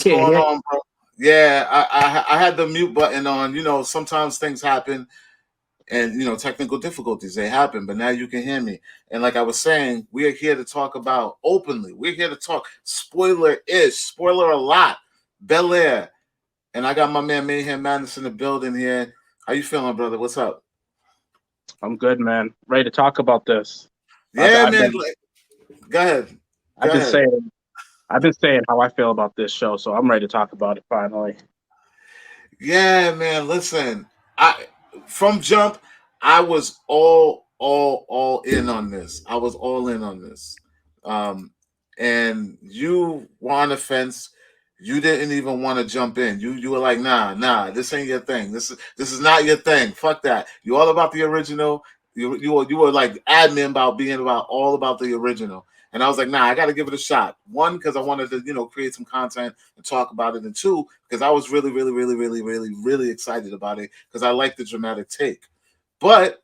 What's going on, bro? Yeah, I had the mute button on. You know, sometimes things happen, and technical difficulties they happen. But now you can hear me. And like I was saying, we are here to talk about openly. We're here to talk spoiler a lot. Bel-Air, and I got my man Mayhemmaddness in the building here. How you feeling, brother? What's up? I'm good, man. Ready to talk about this. Yeah, man. Go ahead. I've been saying how I feel about this show, so I'm ready to talk about it finally. Yeah, man. Listen, I from jump, I was all in on this. I was all in on this. Um, and you were on the fence. You didn't even want to jump in. You were like, nah, this ain't your thing. This is not your thing. Fuck that. You all about the original. You were like admin about being all about the original. And I was like, nah, I got to give it a shot. One, because I wanted to, create some content and talk about it. And two, because I was really, really, really, really, really, really excited about it because I like the dramatic take. But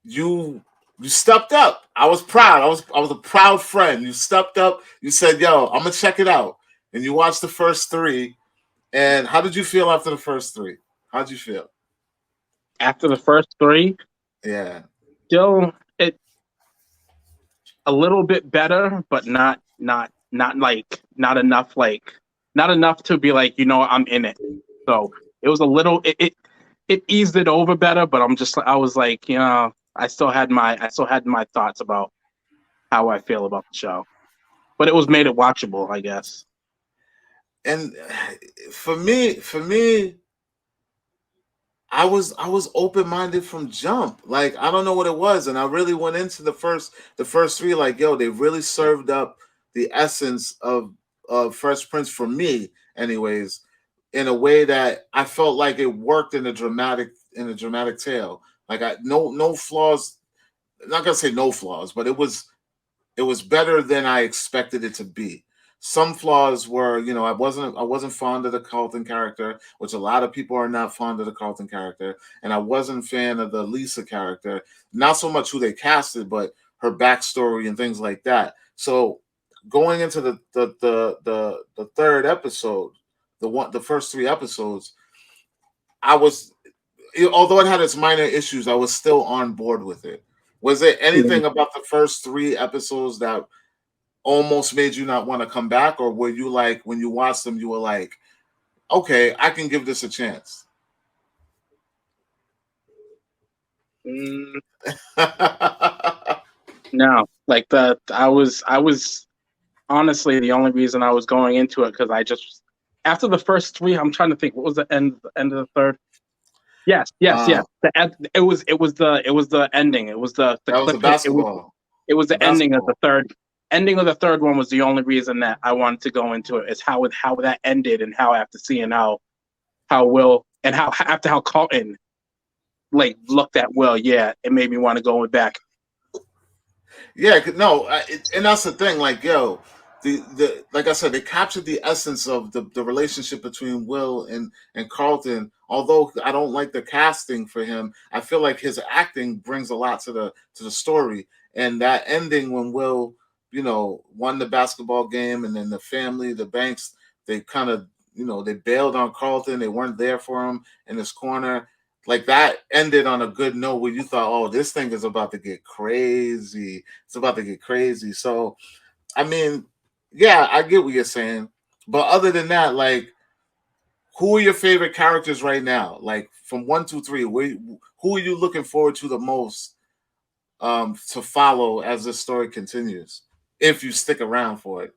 you stepped up. I was proud. I was a proud friend. You stepped up. You said, yo, I'm gonna check it out. And you watched the first three. And how did you feel after the first three? How did you feel? After the first three, yeah, still a little bit better, but not enough to be like, I'm in it. So it was a little it eased it over better, but I was like, I still had my thoughts about how I feel about the show. But it made it watchable, I guess. And for me, I was open-minded from jump. Like, I don't know what it was, and I really went into the first three like, yo, they really served up the essence of Fresh Prince for me, anyways, in a way that I felt like it worked in a dramatic tale. Like, no flaws. I'm not gonna say no flaws, but it was better than I expected it to be. Some flaws were, I wasn't fond of the Carlton character, which a lot of people are not fond of the Carlton character, and I wasn't a fan of the Lisa character. Not so much who they casted, but her backstory and things like that. So going into the third episode, the first three episodes, I was, although it had its minor issues, I was still on board with it. Was there anything about the first three episodes that almost made you not want to come back, or were you like, when you watched them, you were like, okay, I can give this a chance? No, like I was honestly the only reason I was going into it because I just after the first three, I'm trying to think what was the end of the third. Yes. It was the ending. It was the that was the basketball. It was the ending of the third. Ending of the third one was the only reason that I wanted to go into it. Is how that ended, and how after seeing how Will and how Carlton like looked at Will, it made me want to go back. Yeah, no, and that's the thing. Like, yo, the like I said, they captured the essence of the relationship between Will and Carlton. Although I don't like the casting for him, I feel like his acting brings a lot to the story. And that ending when Will, won the basketball game, and then the family, the Banks, they kind of, they bailed on Carlton. They weren't there for him in his corner. Like, that ended on a good note where you thought, oh, this thing is about to get crazy. It's about to get crazy. So, I mean, yeah, I get what you're saying. But other than that, like, who are your favorite characters right now? Like, from 1, 2, 3, who are you looking forward to the most to follow as this story continues, if you stick around for it?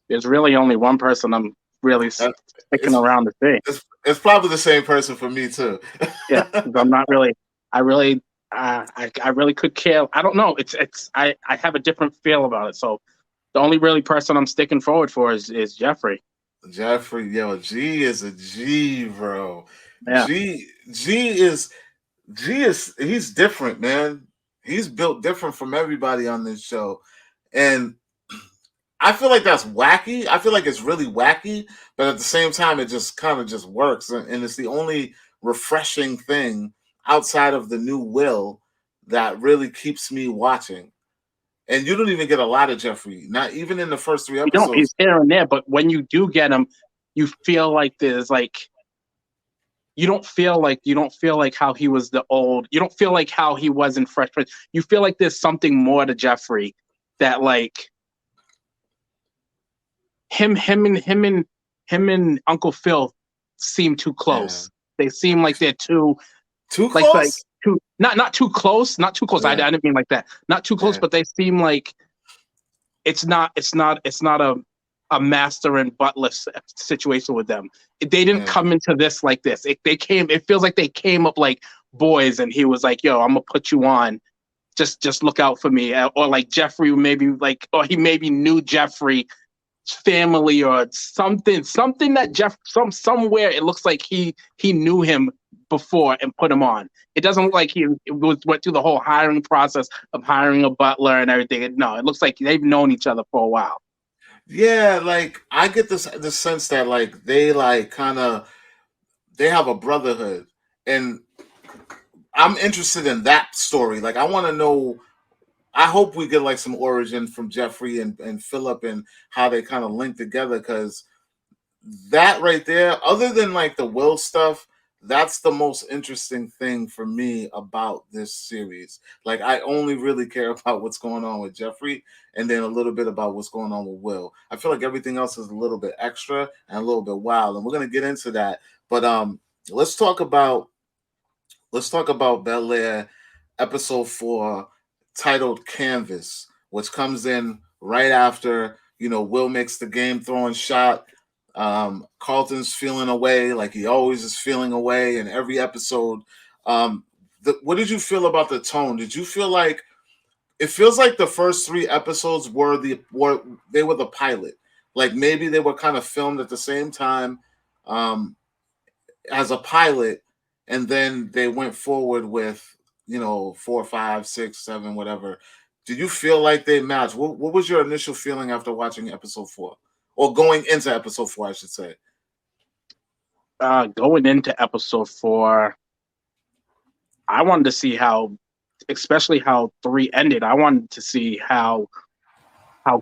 There's really only one person I'm really sticking around to see. It's probably the same person for me too. Yeah, I'm not really. I really could care. I don't know. I have a different feel about it. So the only really person I'm sticking forward for is Jeffrey. Jeffrey, yo, G is a G, bro. Yeah. G is he's different, man. He's built different from everybody on this show. And I feel like that's wacky. I feel like it's really wacky, but at the same time, it just kind of just works. And it's the only refreshing thing outside of the new Will that really keeps me watching. And you don't even get a lot of Jeffrey, not even in the first three You don't. He's episodes. here and there, but when you do get him, you feel like there's like you don't feel like how he was the old. You don't feel like how he was in Fresh Prince. You feel like there's something more to Jeffrey that like him and Uncle Phil seem too Yeah. close. They seem like they're too Too like close? too not too close, not too close. I Yeah. didn't mean like that. Not too close, Yeah. but they seem like it's not a master and butler situation with them. They didn't Yeah. come into this like this. It feels like they came up like boys, and he was like, "Yo, I'm gonna put you on. Just look out for me." Or like Jeffrey maybe like, or he maybe knew Jeffrey family or something that somewhere it looks like he knew him before and put him on. It doesn't look like went through the whole hiring process of hiring a butler and everything. No, it looks like they've known each other for a while. Yeah, like I get this sense that like they like kind of they have a brotherhood, and I'm interested in that story. Like I want to know. I hope we get like some origin from Jeffrey and Philip and how they kind of link together, because that right there, other than like the Will stuff, that's the most interesting thing for me about this series. Like I only really care about what's going on with Jeffrey and then a little bit about what's going on with Will. I feel like everything else is a little bit extra and a little bit wild, and we're gonna get into that. But let's talk about Bel-Air episode 4, titled Canvas, which comes in right after, Will makes the game throwing shot. Carlton's feeling away like he always is feeling away in every episode. What did you feel about the tone? Did you feel like it feels like the first 3 episodes were the pilot? Like maybe they were kind of filmed at the same time, um, as a pilot, and then they went forward with 4, 5, 6, 7, whatever. Did you feel like they matched? What was your initial feeling after watching episode 4, or going into episode 4, I should say? Going into episode 4, I wanted to see how, especially how 3 ended. I wanted to see how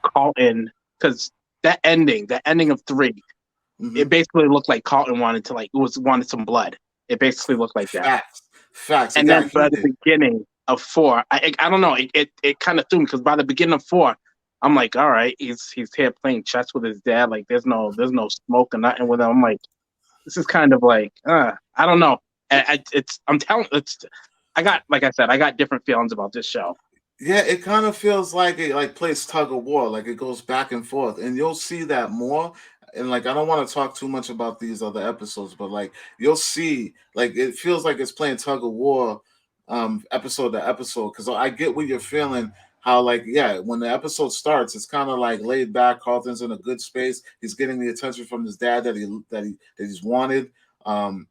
Carlton, because that ending of 3, Mm-hmm. it basically looked like Carlton wanted some blood. It basically looked like that. Facts. It And got then by the heated. beginning of 4, I don't know, it kind of threw me, because by the beginning of 4, I'm like, all right, he's here playing chess with his dad. Like there's no smoke or nothing with him. I'm like, this is kind of like, I don't know. I'm telling it's. I got, like I said, I got different feelings about this show. Yeah, it kind of feels like it like plays tug of war, like it goes back and forth, and you'll see that more. And like, I don't want to talk too much about these other episodes, but like you'll see, like it feels like it's playing tug of war, episode to episode. Because I get what you're feeling. How like yeah, when the episode starts, it's kind of like laid back. Carlton's in a good space. He's getting the attention from his dad that he's wanted. Um,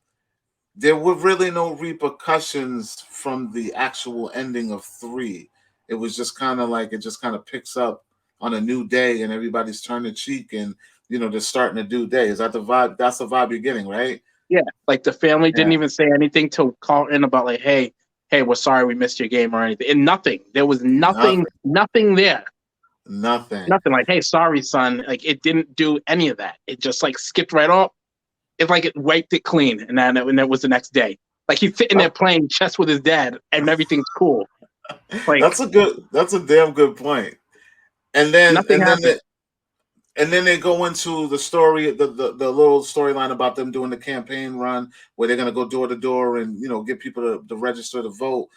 there were really no repercussions from the actual ending of 3. It was just kind of like it just kind of picks up on a new day, and everybody's turned the cheek, and they're starting a new day. Is that the vibe? That's the vibe you're getting, right? Yeah, like the family didn't Yeah. even say anything to Carlton about like, hey, we're sorry we missed your game or anything. And nothing. There was nothing, Nothing. nothing there. Nothing. Nothing like, hey, sorry, son. Like it didn't do any of that. It just like skipped right off. It's like it wiped it clean, and that was the next day. Like he's sitting there playing chess with his dad, and everything's cool. Like That's a damn good point. And then nothing happened. they go into the story, the little storyline about them doing the campaign run where they're gonna go door to door and get people to register to vote.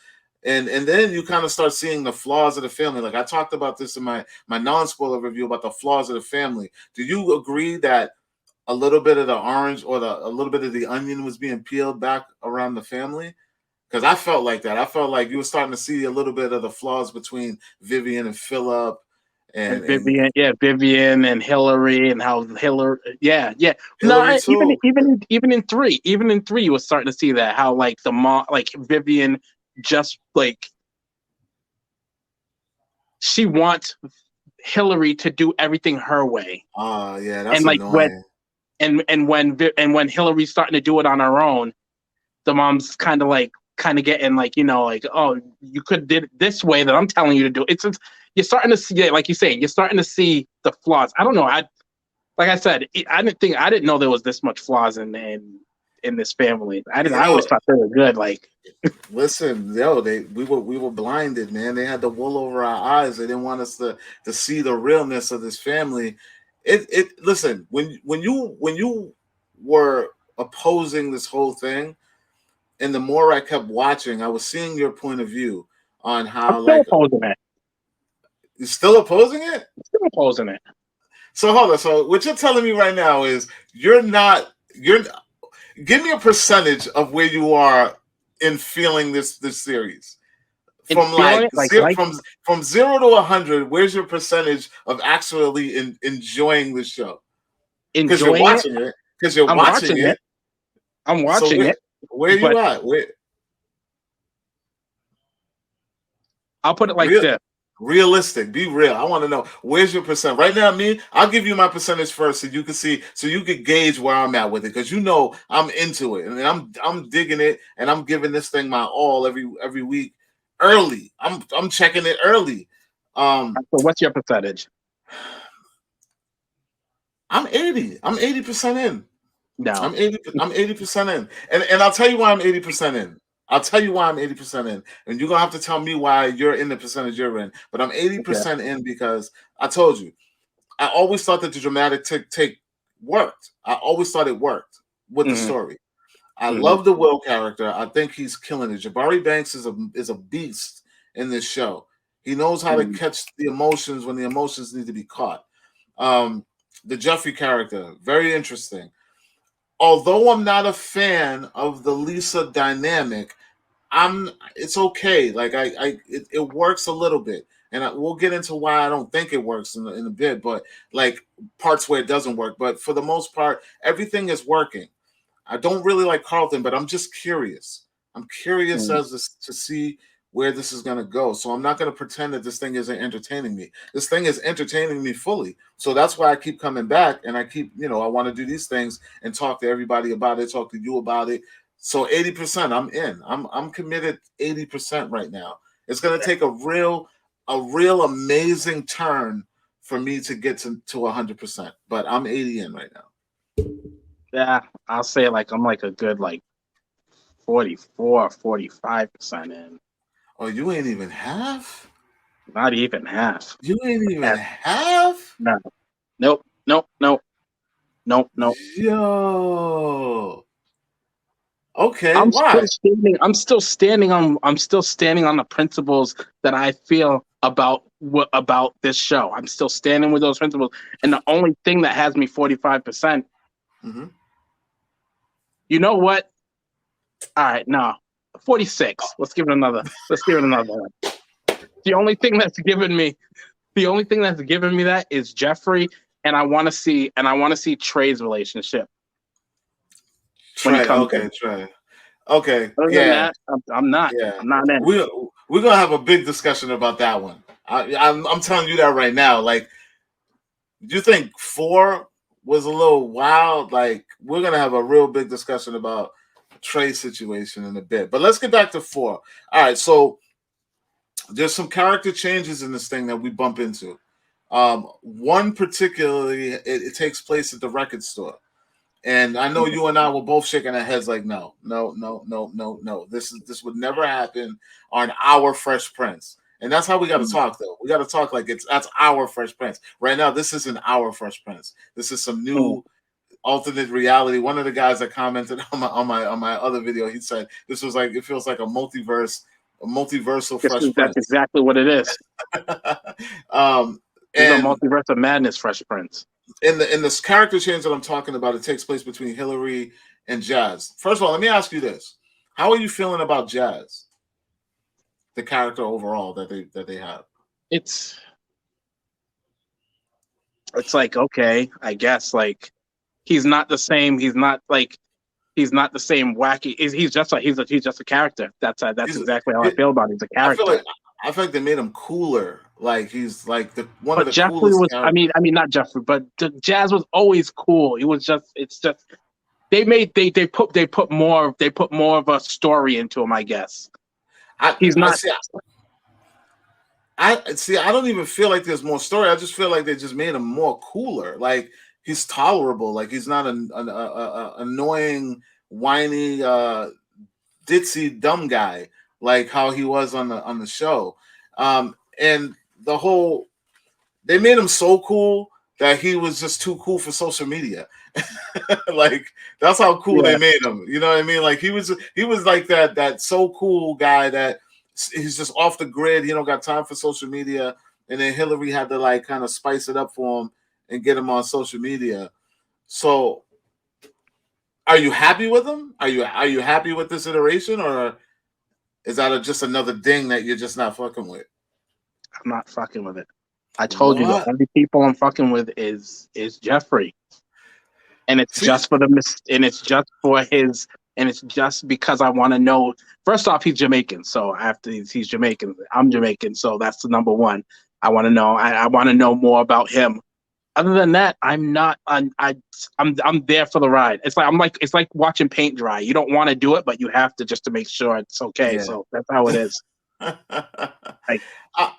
And then you kind of start seeing the flaws of the family. Like I talked about this in my non-spoiler review about the flaws of the family. Do you agree that a little bit of the orange or a little bit of the onion was being peeled back around the family? Because I felt like that. I felt like you were starting to see a little bit of the flaws between Vivian and Philip, And and Vivian and Hillary, and how Hillary, yeah. No, Hillary too. even in 3, you were starting to see that how like the mom, like Vivian, just like she wants Hillary to do everything her way, Yeah, that's and like when annoying. and when Hillary's starting to do it on her own, the mom's kind of like kind of getting like, like, oh, you could did it this way that I'm telling you to do. It's just, you're starting to see, like you say, you're starting to see the flaws. I don't know. Like I said, I didn't know there was this much flaws in this family. I always Yo, thought they were good. Like, listen, yo, we were blinded, man. They had the wool over our eyes. They didn't want us to see the realness of this family. It listen, when you were opposing this whole thing, and the more I kept watching, I was seeing your point of view on I'm how still like opposing it. you're still opposing it. I'm still opposing it. So hold on. So what you're telling me right now is you're give me a percentage of where you are in feeling this series And from feeling like it, like, from 0 to 100. Where's your percentage of actually enjoying the show? Because you're enjoying it. watching it. Because you're I'm watching watching it. it. I'm So watching it. where But you at? Where I'll put it like real this. realistic? Be real. I want to know where's your percent right now. Me, I'll give you my percentage first, so you can see, so you can gauge where I'm at with it. Because I'm into it, and I'm digging it, and I'm giving this thing my all every week. Early, I'm checking it early. So what's your percentage? I'm 80. I'm 80% in. No. I'm 80% in. And I'll tell you why I'm 80% in. I'll tell you why I'm 80% in. And you're gonna have to tell me why you're in the percentage you're in. But I'm Okay. 80% in because I told you, I always thought that the dramatic take worked. I always thought it worked with the Mm-hmm. story. I Mm-hmm. love the Will character. I think he's killing it. Jabari Banks is a beast in this show. He knows how to Mm-hmm. catch the emotions when the emotions need to be caught. Um, the Jeffrey character, very interesting. Although I'm not a fan of the Lisa dynamic, it's okay. Like it works a little bit, and we'll get into why I don't think it works in a bit. But like parts where it doesn't work, but for the most part, everything is working. I don't really like Carlton, but I'm just curious. I'm curious Mm-hmm. as to see where this is going to go. So I'm not going to pretend that this thing isn't entertaining me. This thing is entertaining me fully. So that's why I keep coming back, and I keep, I want to do these things and talk to everybody about it, talk to you about it. So 80%, I'm in. I'm committed 80% right now. It's going to take a real amazing turn for me to get to 100%. But I'm 80 in right now. Yeah, I'll say like I'm like a good like 44, 45% in. Oh, you ain't even half? Not even half. You ain't even Half. half? No. Nope. Nope. Nope. Nope. Nope. Yo. Okay, I'm still why? standing. I'm still standing on the principles that I feel about this show. I'm still standing with those principles. And the only thing that has me 45%, Mm-hmm. you know what? All right, no. 46. Let's give it another one. The only thing that's given me that is Jeffrey, and I want to see Trey's relationship when he Trey, comes okay, in. Trey. Okay, Other than yeah, that, I'm not. yeah. I'm not in. We're gonna have a big discussion about that one. I'm telling you that right now. Like, do you think 4 was a little wild? Like, we're gonna have a real big discussion about Trey's situation in a bit. But let's get back to 4. All right, so there's some character changes in this thing that we bump into. One particularly, it takes place at the record store, and I know you and I were both shaking our heads like, no, no, no, no, no, no. This would never happen on our Fresh Prince, and that's how we got to talk. Though we got to talk like that's our Fresh Prince. Right now, this isn't our Fresh Prince. This is some new alternate reality. One of the guys that commented on my other video, he said this was like, it feels like a multiversal Fresh That's Prince. exactly what it is. um, This is a and multiverse of madness, Fresh Prince. in this character change that I'm talking about, it takes place between Hillary and Jazz. First of all, let me ask you this: how are you feeling about Jazz, the character overall that they have? It's like, okay, I guess like he's not the same. He's not the same wacky. He's just a character. That's He's, exactly how I he, feel about it. He's a I feel character. like I feel like they made him cooler. Like he's like the one of But the Jeffrey coolest was. characters. I mean, not Jeffrey, but Jazz was always cool. It's just they put more of a story into him, I guess. He's I not. see. I see. I don't even feel like there's more story. I just feel like they just made him more cooler. Like he's tolerable. Like he's not an annoying, whiny, ditzy, dumb guy like how he was on the show. And the whole they made him so cool that he was just too cool for social media. Like that's how cool Yeah. they made him. You know what I mean? Like he was like that so cool guy that he's just off the grid. He don't got time for social media. And then Hillary had to like kind of spice it up for him and get him on social media. So are you happy with him? Are you happy with this iteration, or is that just another ding that you're just not fucking with? I'm not fucking with it. I told you the What? only people I'm fucking with is Jeffrey, and it's See, just for and it's just for his, and it's just because I want to know. First off, he's Jamaican, so after he's Jamaican, I'm Jamaican, so that's the number one. I want to know. I want to know more about him. Other than that, I'm not. I'm there for the ride. It's like watching paint dry. You don't want to do it, but you have to just to make sure it's okay. yeah. So that's how it is. Like I,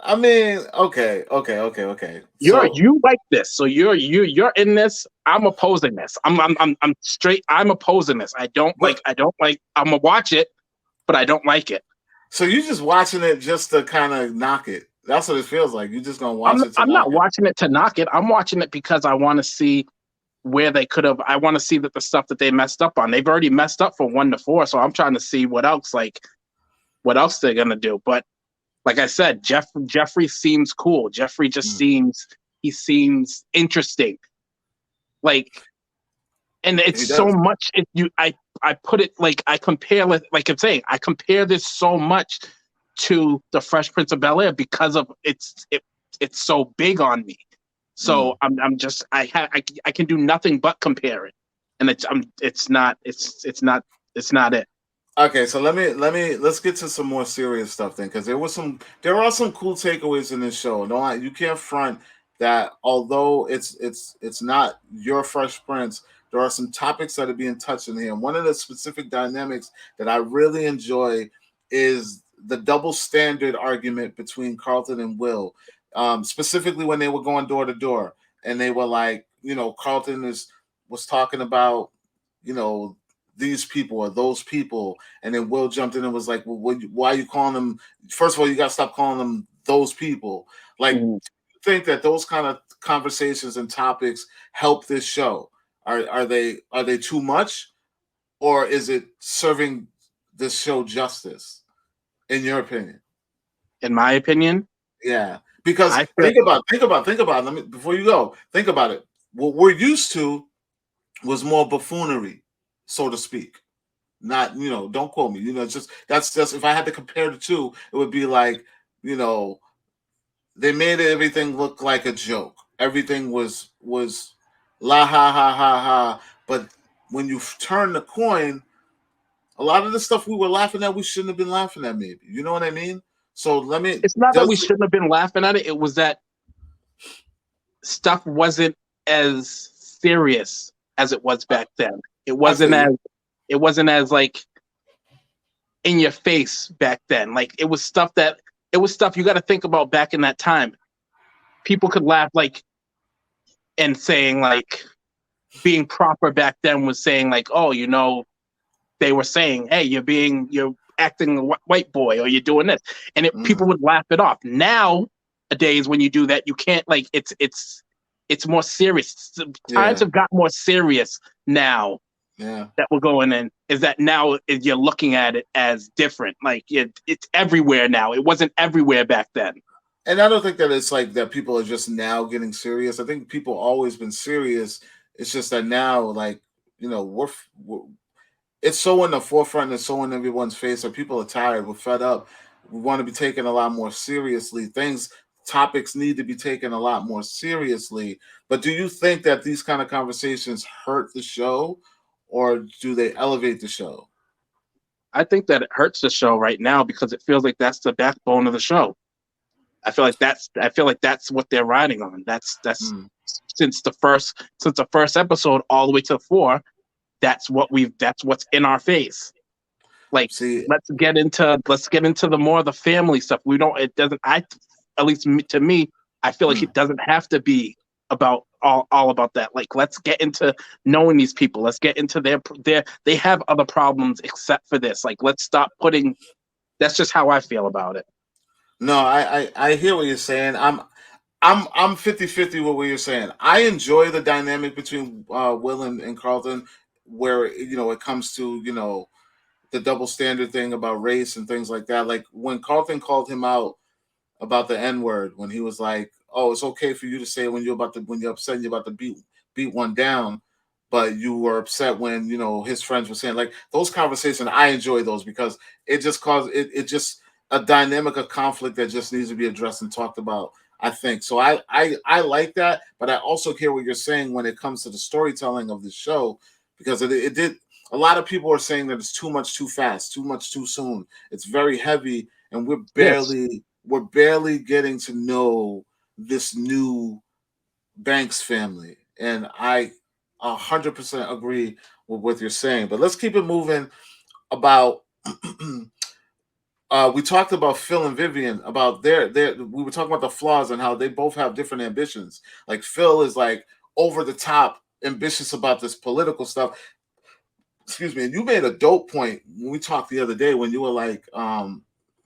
I mean, okay. So you like this, so you're in this. I'm opposing this. I'm straight. I'm opposing this. I don't but like. I'm gonna watch it, but I don't like it. so you just watching it just to kind of knock it. That's what it feels like. You're just gonna watch it to I'm knock not it. watching it to knock it. I'm watching it because I want to see where they could have. I want to see that the stuff that they messed up on. They've already messed up from 1 to 4, so I'm trying to see what else, what else they're gonna do. But like I said, Jeffrey seems cool. Jeffrey just Mm. seems interesting. Like, and He it's so does. much. I put it like I compare, like I'm saying, I compare this so much to the Fresh Prince of Bel-Air because of it's so big on me. Mm. So I'm just I can do nothing but compare it, and it's not it. Okay, so let's get to some more serious stuff then, because there are some cool takeaways in this show. No, you can't front that. Although it's not your Fresh Prince, there are some topics that are being touched in here. And one of the specific dynamics that I really enjoy is the double standard argument between Carlton and Will, specifically when they were going door to door, and they were like, Carlton was talking about, you know these people or those people, and then Will jumped in and was like, "Well, why are you calling them? First of all, you got to stop calling them those people." Like, Mhm. think that those kind of conversations and topics help this show? Are they too much, or is it serving this show justice? In your opinion? In my opinion, Yeah, because I feel think about. Let me before you go. Think about it. What we're used to was more buffoonery, so to speak. Not, don't quote me. Just that's just if I had to compare the two, it would be like, you know, they made everything look like a joke. Everything was la ha ha ha ha. But when you turn the coin, a lot of the stuff we were laughing at, we shouldn't have been laughing at. Maybe, you know what I mean. So let me it's not that we does shouldn't have been laughing at it. It was that stuff wasn't as serious as it was back then. It I wasn't feel you. as it wasn't as like in your face back then. Like it was stuff you got to think about back in that time. People could laugh like and saying like being proper back then was saying like, oh, they were saying, hey, you're acting a white boy or you're doing this, and Mm, people would laugh it off. Nowadays, when you do that, you can't like it's more serious. Times yeah, have got more serious now yeah. that we're going in. Is that now you're looking at it as different? Like it's everywhere now. It wasn't everywhere back then. And I don't think that it's like that people are just now getting serious. I think people always been serious. It's just that now, like, we're it's so in the forefront, it's so in everyone's face that people are tired, we're fed up. We want to be taken a lot more seriously. Topics need to be taken a lot more seriously. But do you think that these kind of conversations hurt the show, or do they elevate the show? I think that it hurts the show right now because it feels like that's the backbone of the show. I feel like that's what they're riding on. That's Mm, since the first episode all the way to 4. that's what's in our face. Like, See, let's get into the more of the family stuff. We don't it doesn't I At least to me, I feel like it doesn't have to be about all about that. Like, let's get into knowing these people. Let's get into they have other problems except for this. Like, let's stop putting. That's just how I feel about it. no, I hear what you're saying. I'm 50-50 with what you're saying. I enjoy the dynamic between Will and Carlton, where it comes to the double standard thing about race and things like that. Like when Carlton called him out about the N word, when he was like, "Oh, it's okay for you to say when you're upset and you're about to beat one down," but you were upset when his friends were saying, like, those conversations. I enjoy those because it just caused it just a dynamic of conflict that just needs to be addressed and talked about. I think so. I like that, but I also hear what you're saying when it comes to the storytelling of the show, because it did. A lot of people are saying that it's too much, too fast, too much, too soon. It's very heavy, and Yes. we're barely getting to know this new Banks family. And I 100% agree with what you're saying. But let's keep it moving. About we talked about Phil and Vivian, about their we were talking about the flaws and how they both have different ambitions. Like Phil is like over the top ambitious about this political stuff. Excuse me. And you made a dope point when we talked the other day when you were like,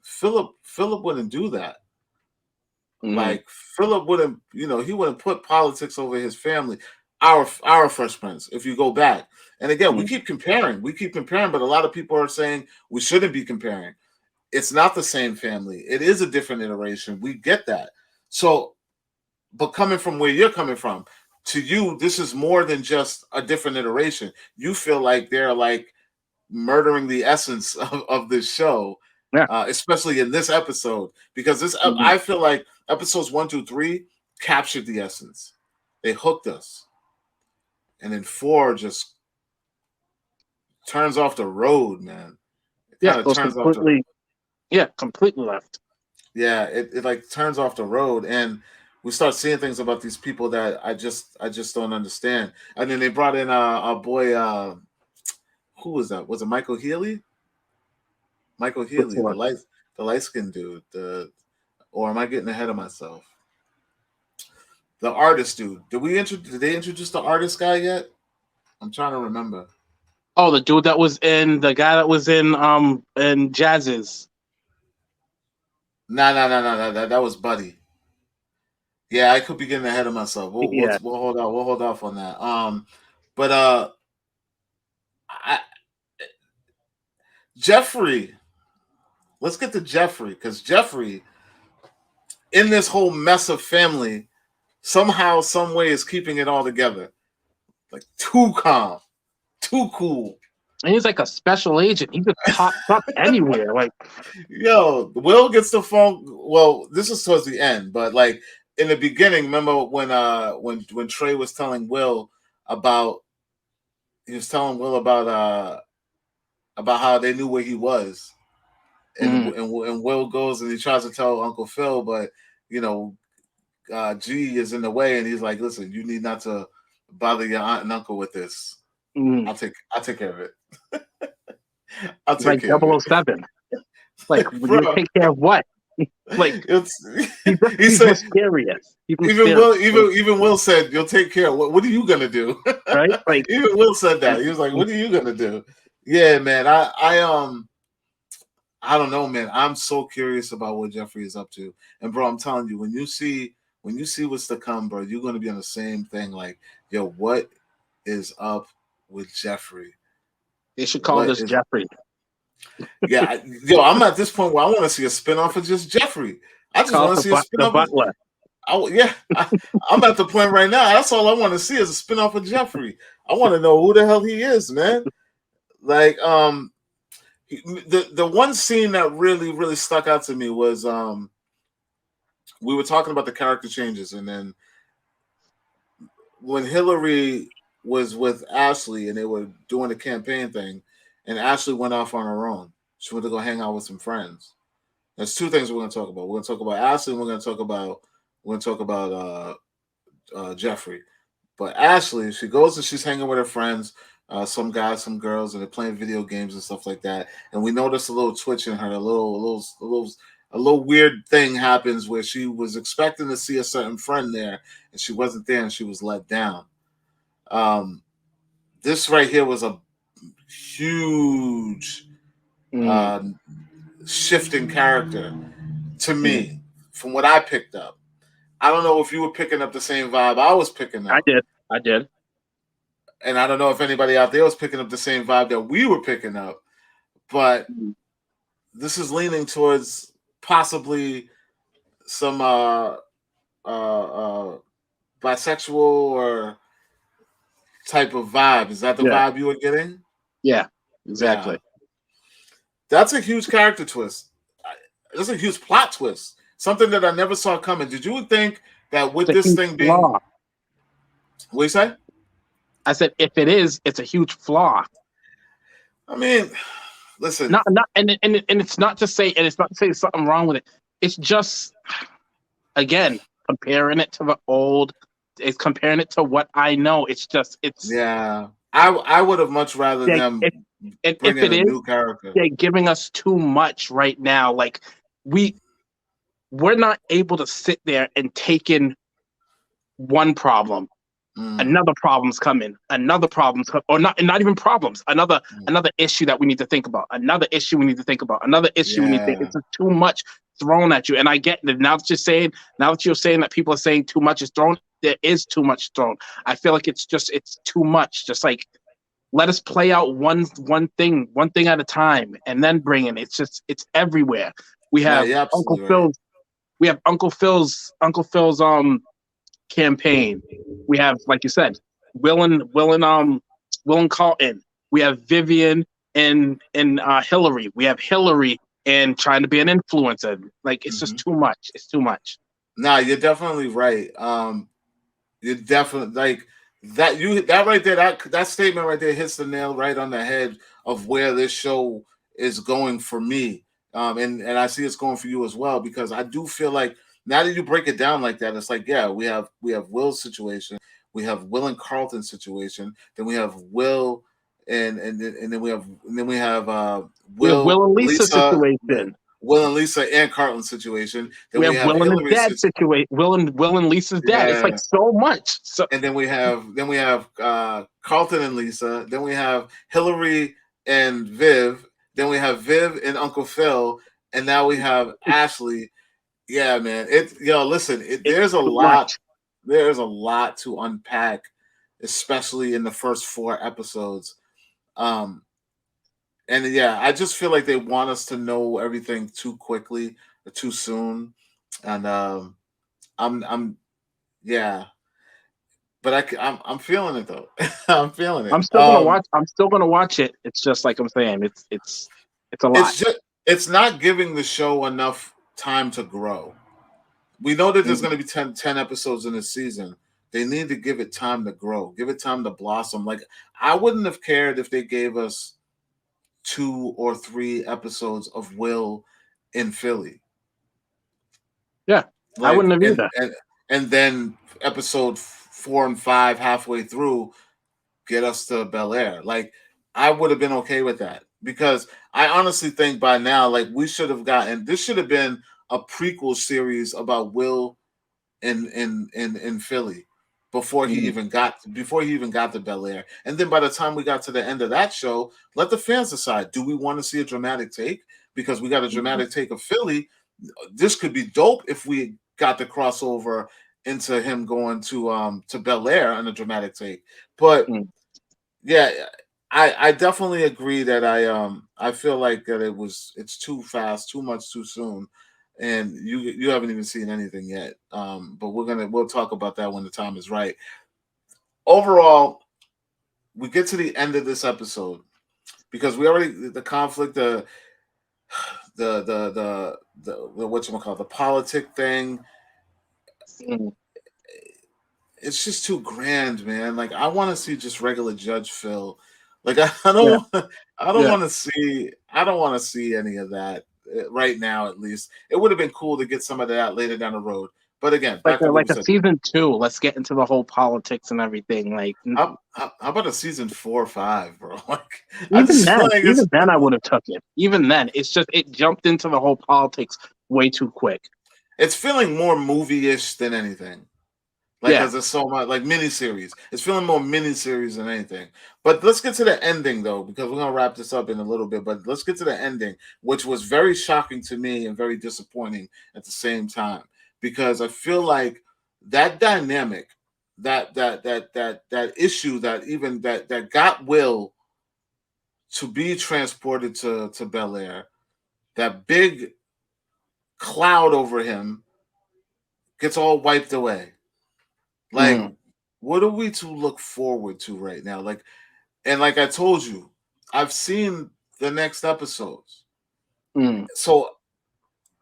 Philip wouldn't do that. Mm-hmm. Like Philip wouldn't, he wouldn't put politics over his family. Our Fresh Prince, if you go back. And again, we keep comparing, but a lot of people are saying we shouldn't be comparing. It's not the same family. It is a different iteration. We get that. So, but coming from where you're coming from, to you, this is more than just a different iteration. You feel like they're like murdering the essence of this show, Yeah. especially in this episode, because Mm-hmm. I feel like episodes 1, 2, 3 captured the essence. They hooked us, and then 4 just turns off the road, man. It Yeah. kind of Goes turns off the completely. Yeah. Completely left. yeah. It like turns off the road, and we start seeing things about these people that I just don't understand. And then they brought in a boy. Who was that? Was it Michael Healy? Michael Which Healy, one? the light skinned dude. Or am I getting ahead of myself? The artist dude. Did they introduce the artist guy yet? I'm trying to remember. Oh, the guy that was in Jazz's. No. That was Buddy. Yeah, I could be getting ahead of myself. Yeah. We'll hold out. We'll hold off on that. But I, Jeffrey. Let's get to Jeffrey, because Jeffrey, in this whole mess of family, somehow, some way, is keeping it all together. Like too calm, too cool. And he's like a special agent. He just pops up anywhere. Like, Yo, Will gets the phone. Well, this is towards the end, but like in the beginning, remember when Trey was telling Will about he was telling Will about how they knew where he was, mm, and Will goes and he tries to tell Uncle Phil, but you know, G is in the way, and he's like, "Listen, you need not to bother your aunt and uncle with this. mm. I'll take care of it. I'll He's take like care of double it, O Seven. Like, bro." you take care of what? Like, It's he he's said mysterious. He's even mysterious. Will even Will said you'll take care. What are you gonna do? Right? Like, Even Will said that. He was like, "What are you gonna do?" Yeah, man. I don't know, man. I'm so curious about what Jeffrey is up to. And bro, I'm telling you, when you see what's to come, bro, you're gonna be on the same thing. Like, yo, what is up with Jeffrey? they should call What this is Jeffrey. yeah, yo, I'm at this point where I want to see a spinoff of just Jeffrey. I just Call it want to see a the spinoff. butler. I'm at the point right now. That's all I want to see is a spinoff of Jeffrey. I want to know who the hell he is, man. Like, the one scene that really stuck out to me was we were talking about the character changes, and then when Hillary was with Ashley and they were doing the campaign thing, and Ashley went off on her own. She went to go hang out with some friends. There's two things we're going to talk about. We're going to talk about Ashley, and we're going to talk about Jeffrey. But Ashley, she goes and she's hanging with her friends, some guys, some girls, and they're playing video games and stuff like that. And we notice a little twitch in her, a little weird thing happens where she was expecting to see a certain friend there, and she wasn't there, and she was let down. Um, this right here was a huge Mm, uh, shift in character to mm. me from what I picked up. I don't know if you were picking up the same vibe I was picking I up, did. I did. and I don't know if anybody out there was picking up the same vibe that we were picking up. But Mm. this is leaning towards possibly some uh, bisexual or type of vibe. Is that the Yeah. vibe you were getting? Yeah. Yeah, Exactly. that's a huge character twist. That's a huge plot twist. Something that I never saw coming. Did you think that with It's a this huge thing being, flaw. what you say? I said, if it is, it's a huge flaw. I mean, listen, Not and it's not to say, and it's not to say there's something wrong with it. It's just, again, comparing it to the old. It's comparing it to what I know. It's just it's yeah, I would have much rather like them and if bring in it a is, new character. they're giving us too much right now. Like we we're not able to sit there and take in one problem, Mm, another problem's coming, another problem's or not even problems, mm. another issue that we need to think about, another issue we need to think about, another issue we need to think. Yeah, It's just too much thrown at you. And I get that now that you're saying that people are saying too much is thrown, there is too much thrown. I feel like it's too much. Just like let us play out one thing at a time and then bring in. It's everywhere. We no, have you're Uncle absolutely right. Phil's Uncle Phil's campaign. We have, like you said, Will and Carlton. We have Vivian and Hillary. We have Hillary and trying to be an influencer. Like it's just Hmm. too much. It's too much. No, you're definitely right. You're definitely like that. You that right there. That statement right there hits the nail right on the head of where this show is going for me. And I see it's going for you as well because I do feel like now that you break it down like that, it's like yeah, we have Will's situation, we have Will and Carlton's situation, then we have Will and then we have We have Will Will and Lisa Lisa. situation. Will and Lisa and Carlton's situation. Then We we have have Will and his Hillary's dad situation. situation. Will and Lisa's dad. It's like Yeah, so much. So and then we have Carlton and Lisa. Then we have Hillary and Viv. Then we have Viv and Uncle Phil, and now we have Ashley. Yeah, man. Listen. it's too much. There's a lot to unpack, especially in the first four episodes. Um, and yeah, I just feel like they want us to know everything too quickly or too soon, and I'm yeah, but I'm feeling it though. I'm feeling it. I'm still gonna watch it. It's just like I'm saying. It's a lot. It's not giving the show enough time to grow. We know that there's Mm, going to be 10 episodes in this season. They need to give it time to grow, give it time to blossom. Like I wouldn't have cared if they gave us 2 or 3 episodes of Will in Philly. yeah, I Like wouldn't have either. and then episode 4 and 5 halfway through get us to Bel-Air. Like I would have been okay with that because I honestly think by now, like we should have gotten this should have been a prequel series about Will in Philly Mm, before he even got to Bel-Air. And then by the time we got to the end of that show, let the fans decide: do we want to see a dramatic take? Because we got a mm, dramatic take of Philly. This could be dope if we got the crossover into him going to Bel-Air on a dramatic take. But mm. yeah, I definitely agree that I feel like that it's too fast, too much too soon, and you haven't even seen anything yet. But we'll talk about that when the time is right. Overall, we get to the end of this episode because we already the conflict, the what you call the politic thing. Mm, It's just too grand, man. Like I want to see just regular Judge Phil. Like yeah, I don't yeah. want to see I don't want to see any of that right now. At least it would have been cool to get some of that later down the road. But again, back to what like we a said. season 2. Let's get into the whole politics and everything. Like How about a season 4 or 5, bro? Like, I just feel like even it's then, I would have took it. Even then, it's just it jumped into the whole politics way too quick. it's feeling more movie-ish than anything. Like, Yeah, cause there's so much like miniseries. It's feeling more miniseries than anything. But let's get to the ending though, because we're gonna wrap this up in a little bit. But let's get to the ending, which was very shocking to me and very disappointing at the same time. Because I feel like that dynamic, that issue that got Will to be transported to Bel-Air, that big cloud over him gets all wiped away. Like, mm, what are we to look forward to right now? Like, and like I told you, I've seen the next episodes. mm. So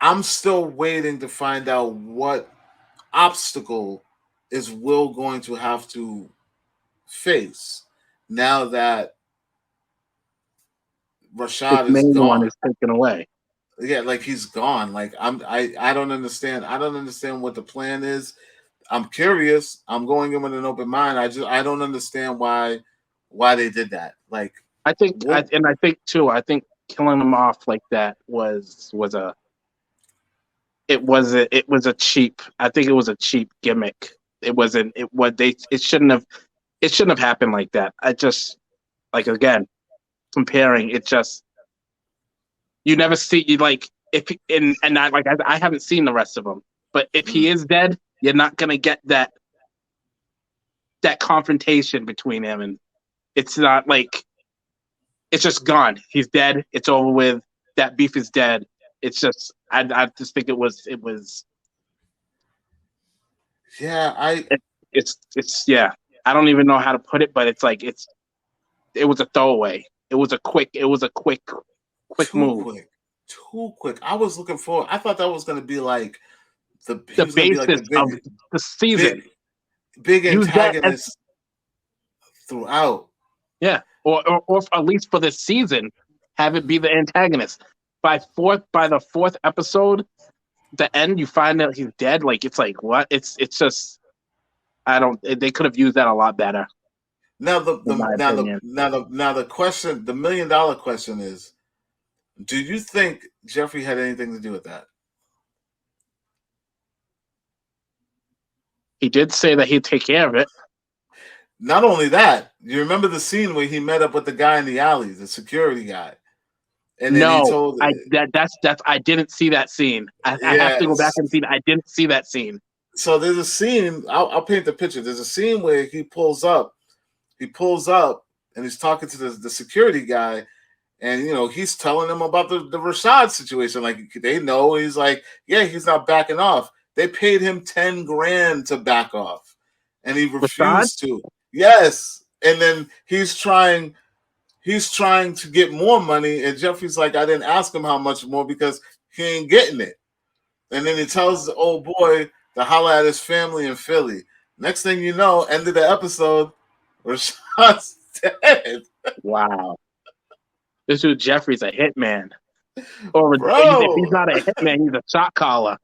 I'm still waiting to find out what obstacle is Will going to have to face now that This Rashad is main one gone. is taken away. Yeah, like he's gone. Like I don't understand. I don't understand what the plan is. I'm curious. I'm going in with an open mind. I don't understand why they did that. Like what I think too. I think killing him off like that was a it was a cheap. I think it was a cheap gimmick. It wasn't. It was they. It shouldn't have happened like that. I just like again comparing. It just you never see you like if and I like I haven't seen the rest of them. But if he mm, is dead, you're not gonna get that confrontation between him and it's not like it's just gone. He's dead. It's over with. That beef is dead. It's just I just think yeah, it, it's yeah. I don't even know how to put it, but it's like it was a throwaway. It was a quick too move. quick. Too quick. I was looking for I thought that was gonna be like he The was gonna be like the basis of the big season. big Use that as antagonist throughout. yeah, or at least for this season, have it be the antagonist. By the fourth episode, the end, you find out he's dead. Like it's like what? It's just I don't. They could have used that a lot better, Now in my opinion. the question, the $1 million question is, do you think Jeffrey had anything to do with that? He did say that he'd take care of it. Not only that, you remember the scene where he met up with the guy in the alley, the security guy, and then he No, told, that's I didn't see that scene. I have to go back yes. and see. I didn't see that scene. So there's a scene. I'll paint the picture. There's a scene where he pulls up, and he's talking to the security guy, and he's telling them about the Rashad situation. Like they know, he's like, yeah, he's not backing off. They paid him 10 grand to back off, and he Rashad, refused to. Yes, and then he's trying to get more money, and Jeffrey's like, I didn't ask him how much more because he ain't getting it. And then he tells the old boy to holler at his family in Philly. Next thing you know, end of the episode, Rashad's dead. wow, this dude Jeffrey's a hitman. Or if he's Bro, not a hitman, he's a shot caller.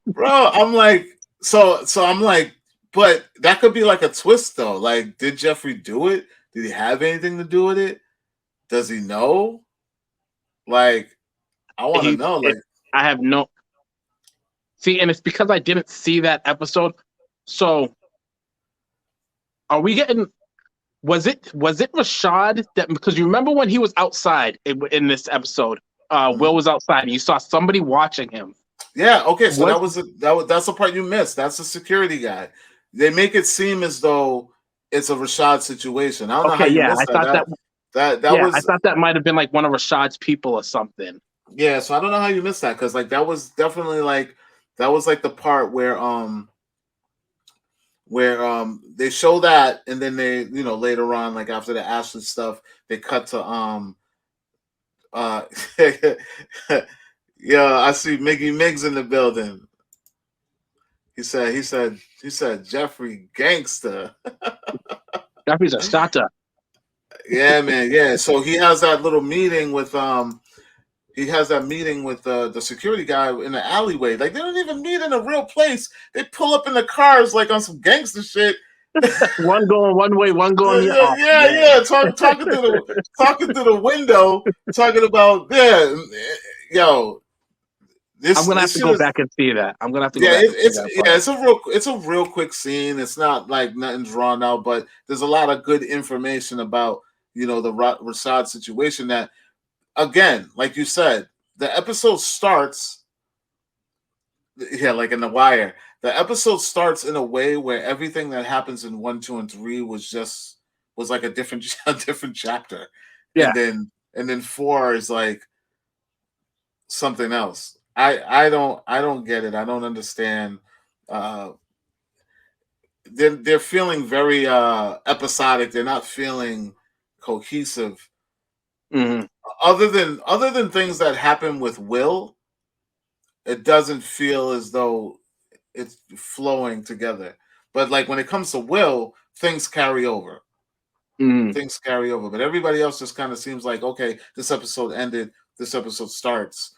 bro, I'm like, so I'm like, but that could be like a twist though. Like, did Jeffrey do it? Did he have anything to do with it? Does he know? Like, I want to He, know. it, Like, I have no see, and it's because I didn't see that episode. So, are we getting? Was it Rashad that because you remember when he was outside in this episode? Will mhm. was outside. And you saw somebody watching him. Yeah, okay, so Was that's the part you missed. That's the security guy. They make it seem as though it's a Rashad situation. I don't know how okay? you Yeah, missed I that. thought that. That Yeah, I was thought that might have been like one of Rashad's people or something. yeah. So I don't know how you missed that because like that was definitely like that was like the part where they show that and then they later on like after the Ashley stuff they cut to uh yeah, I see Miggy Miggs in the building. He said Jeffrey gangster. Jeffrey's a starter. Yeah, man. Yeah. So he has that little meeting with he has that meeting with the security guy in the alleyway. Like they don't even meet in a real place. They pull up in the cars like on some gangster shit. One going one way, one going Yeah, the yeah, other. yeah, Man. yeah. Talking through the window, talking about yeah, yo, I'm gonna have this to shit go is back and see that. I'm gonna have to go yeah, back and see that part. it's a real quick scene. It's not like nothing drawn out, but there's a lot of good information about the Rashad situation. That again, like you said, the episode starts yeah, like in The Wire. The episode starts in a way where everything that happens in 1, 2, and 3 was like a different a different chapter, Yeah. and then 4 is like something else. I don't get it. I don't understand. Uh, they're feeling very episodic. They're not feeling cohesive. Hmm. Other than things that happen with Will, it doesn't feel as though it's flowing together. But like when it comes to Will, things carry over. Hmm. Things carry over. But everybody else just kind of seems like, okay, this episode ended. This episode starts.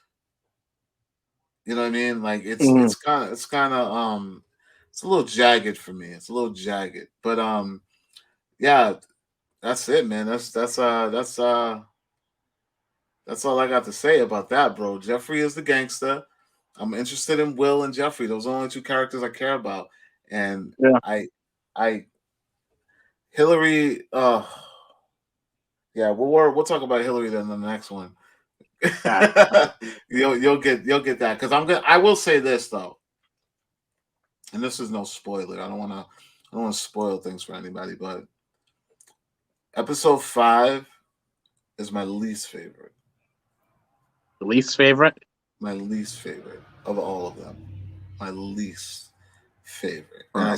You know what I mean? Like Hmm. it's kind of it's a little jagged for me. It's a little jagged. But yeah, that's it, man. That's all I got to say about that, bro. Jeffrey is the gangster. I'm interested in Will and Jeffrey. Those are the only two characters I care about. And Yeah. I Hillary. Yeah, we'll talk about Hillary then in the next one. Yeah. You'll get that because I will say this though, and this is no spoiler. I don't want to spoil things for anybody, but episode 5 is my least favorite. The least favorite. My least favorite of all of them. My least favorite, Um,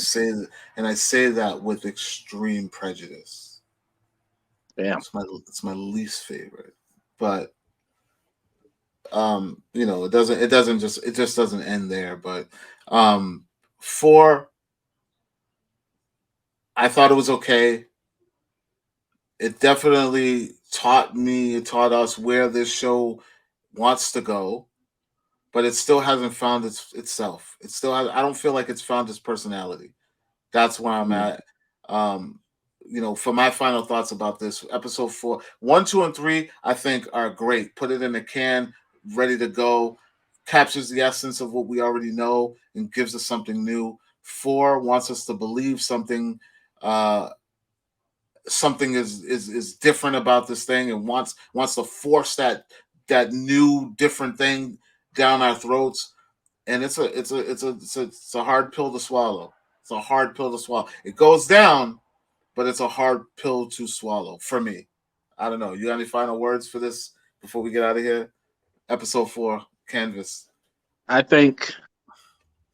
and I say that with extreme prejudice. Damn. It's my least favorite, but it just doesn't end there. But 4, I thought it was okay. It definitely it taught us where this show wants to go, but it still hasn't found itself. I don't feel like it's found its personality. That's where I'm Mm. at. Um, for my final thoughts about this episode 4, 1, 2, and 3, I think are great. Put it in a can, ready to go. Captures the essence of what we already know and gives us something new. 4 wants us to believe something. Something is different about this thing and wants to force that new different thing down our throats, and it's a hard pill to swallow. It's a hard pill to swallow. It goes down, but it's a hard pill to swallow for me. I don't know. You got any final words for this before we get out of here? Episode 4, Canvas. I think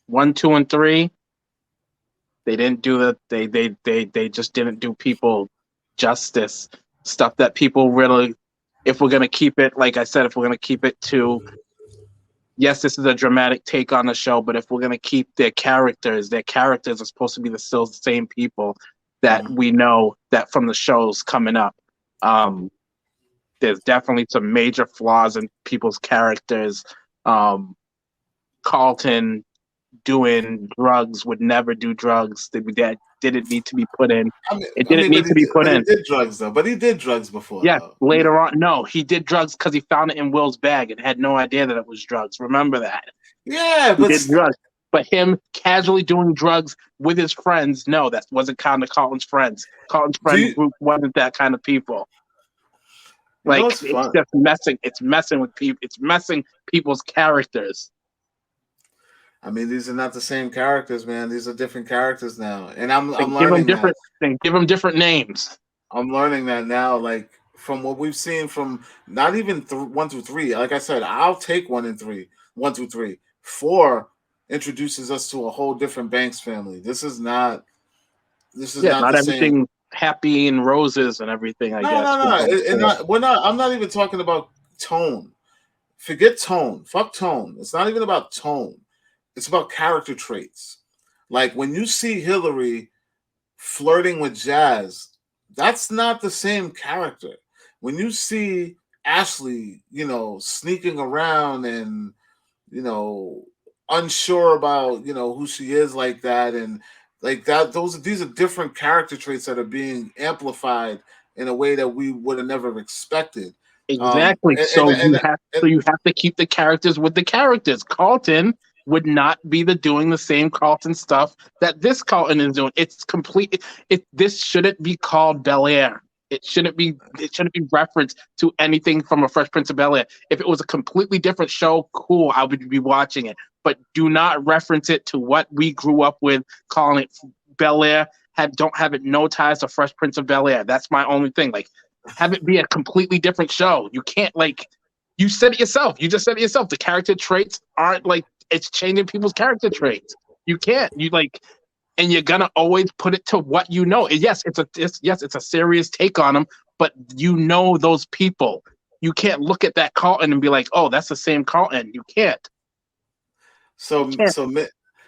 1, 2, and 3. They didn't do the. They just didn't do people justice. Stuff that people really. If we're gonna keep it, like I said, if we're gonna keep it to, yes, this is a dramatic take on the show, but if we're gonna keep their characters are supposed to be still the same people that Mm-hmm. we know that from the shows coming up. Um, there's definitely some major flaws in people's characters. Um, Carlton doing drugs would never do drugs. That didn't need to be put in. It I didn't mean, need to be put but he in. did drugs though. But he did drugs before Yes, though. later on, no, he did drugs because he found it in Will's bag and had no idea that it was drugs. Remember that. Yeah, He but did drugs. But him casually doing drugs with his friends, no, that wasn't kind of Carlton's friends. Carlton's do friend you? group wasn't that kind of people. You know Like what's it's fun? just messing. It's messing with people. It's messing people's characters. I mean, these are not the same characters, man. These are different characters now, and Then I'm give them learning that. different. Then give them different names. I'm learning that now, like from what we've seen from not even 1 through 3. Like I said, I'll take 1 and 3, 1 through 3. 4 introduces us to a whole different Banks family. This is Yeah, not not the same. everything happy and roses and everything. I No, guess. no, no. We're not. I'm not even talking about tone. Forget tone. Fuck tone. It's not even about tone. It's about character traits. Like when you see Hillary flirting with Jazz, that's not the same character. When you see Ashley, sneaking around and you know unsure about who she is like that, and like that. These are different character traits that are being amplified in a way that we would have never expected. Exactly. And, So you have to keep the characters with the characters. Carlton would not be doing the same Carlton stuff that this Carlton is doing. It's complete. This shouldn't be called Bel-Air. It shouldn't be. It shouldn't be referenced to anything from a Fresh Prince of Bel-Air. If it was a completely different show, cool, I would be watching it. But do not reference it to what we grew up with, calling it Bel-Air. Don't have it no ties to Fresh Prince of Bel-Air. That's my only thing. Like, have it be a completely different show. You can't, like, you said it yourself. You just said it yourself. The character traits aren't like, it's changing people's character traits. You can't. You like, and you're gonna always put it to what you know. Yes, it's a serious take on them, but those people. You can't look at that Carlton and be like, oh, that's the same Carlton. You can't. So You can't. so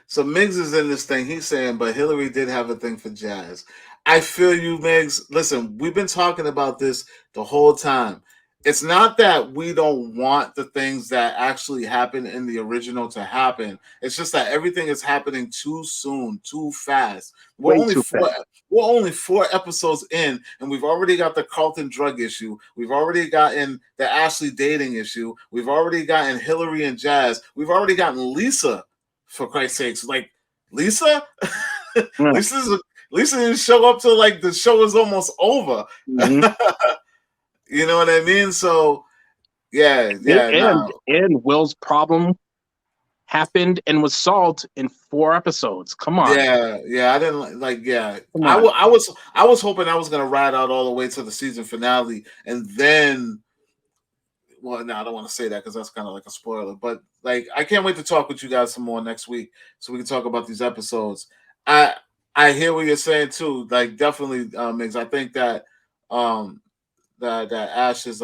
so Miggs is in this thing. He's saying, but Hillary did have a thing for jazz. I feel you, Miggs. Listen, we've been talking about this the whole time. It's not that we don't want the things that actually happen in the original to happen. It's just that everything is happening too soon, too fast. We're Way only too four fast. we're only 4 episodes in, and we've already got the Carlton drug issue. We've already gotten the Ashley dating issue. We've already gotten Hillary and Jazz. We've already gotten Lisa, for Christ's sakes. Like Lisa? Yeah. Lisa didn't show up till like the show was almost over. Mm-hmm. You know what I mean? So yeah, no. And Will's problem happened and was solved in 4 episodes. Come on. Yeah, I didn't yeah. Come on. I was hoping I was gonna ride out all the way to the season finale and then well, no, I don't want to say that because that's kind of like a spoiler. But like, I can't wait to talk with you guys some more next week so we can talk about these episodes. I I hear what you're saying too. Like, definitely, Mix. I think that um that Ash is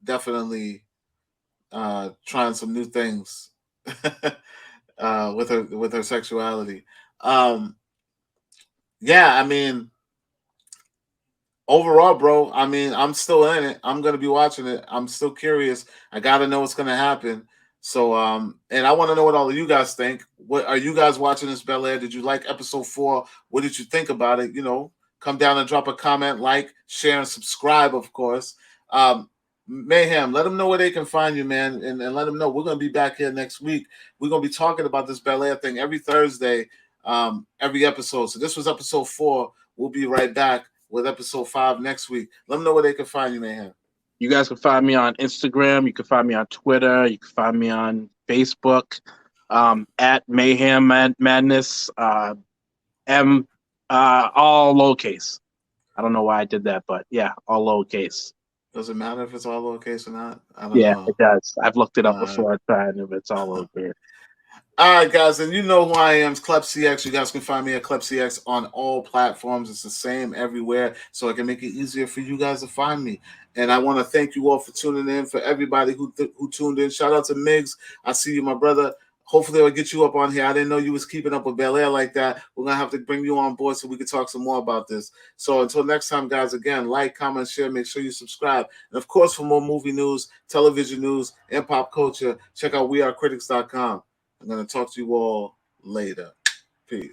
definitely trying some new things with her sexuality. Um, yeah, I mean, overall, bro, I mean, I'm still in it. I'm gonna be watching it. I'm still curious. I gotta know what's gonna happen. So, and I want to know what all of you guys think. What are you guys watching this Bel-Air? Did you like episode 4? What did you think about it? Come down and drop a comment, like, share, and subscribe, of course. Mayhem, let them know where they can find you, man, and let them know we're gonna be back here next week. We're gonna be talking about this Bel-Air thing every Thursday, every episode. So this was episode 4. We'll be right back with episode 5 next week. Let them know where they can find you, Mayhem. You guys can find me on Instagram. You can find me on Twitter. You can find me on Facebook at Mayhemmaddness. All lowercase. I don't know why I did that, but yeah, all lowercase. Does it matter if it's all lowercase or not? I don't Yeah, know. it does. I've looked it up before. I tried if it's all lowercase. All right, guys, and you know who I am. It's Klepcx. You guys can find me at Klepcx on all platforms. It's the same everywhere, so I can make it easier for you guys to find me. And I want to thank you all for tuning in. For everybody who tuned in, shout out to Miggs. I see you, my brother. Hopefully, I'll get you up on here. I didn't know you was keeping up with Bel-Air like that. We're gonna have to bring you on board so we can talk some more about this. So until next time, guys. Again, like, comment, share. Make sure you subscribe. And of course, for more movie news, television news, and pop culture, check out wearecritics.com. I'm going to talk to you all later. Peace.